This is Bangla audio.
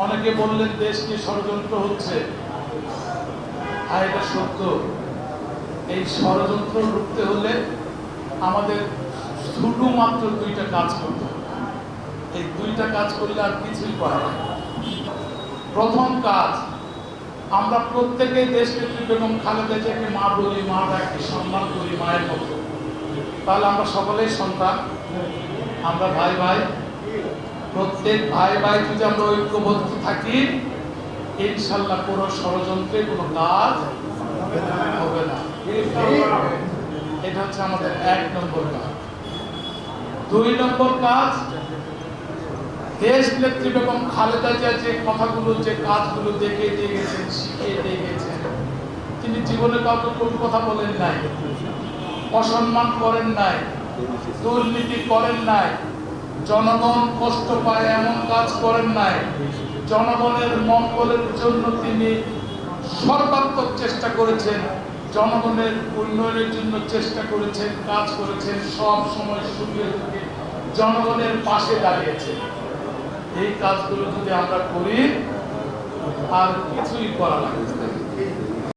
অনেকে বললেন দেশ নিয়ে ষড়যন্ত্র হচ্ছে। আর এটা সত্য। এই ষড়যন্ত্র রুখতে হলে আমাদের শুধুমাত্র দুইটা কাজ করতে হবে। এই দুইটা কাজ করলে আর কিছুই করা যায় না। প্রথম কাজ, আমরা প্রত্যেকেই দেশনেত্রী বেগম খালেদা জিয়াকে মা বলি, মা ডাকি, সম্মান করি মায়ের মতো। তাহলে আমরা সকলেই সন্তান, আমরা ভাই ভাই। প্রত্যেক ভাই ভাই যদি আমরা ঐক্যবদ্ধ থাকি, ইনশাল্লাহ কোনো ষড়যন্ত্রে কোনো কাজ হবে না। এটা হচ্ছে আমাদের 1 নম্বর কাজ। 2 নম্বর কাজ, দেশ নেত্রী বেগম খালেদা জিয়া যে কথাগুলো, যে কাজগুলো দেখিয়ে দিয়ে গেছেন, শিখিয়ে দিয়ে গেছেন, তিনি জীবনে কাউকে কটু কথা বলেন নাই, অসম্মান করেন নাই, দুর্নীতি করেন নাই, জনগণ কষ্ট পায় এমন কাজ করেন নাই। জনগণের মঙ্গলের জন্য তিনি সর্বাত্মক চেষ্টা করেছেন, জনগণের উন্নয়নের জন্য চেষ্টা করেছেন, কাজ করেছেন, সব সময় সুবিধা থেকে জনগণের পাশে দাঁড়িয়েছেন। এই কাজগুলো যদি আমরা করি, আর কিছুই করা লাগবে না।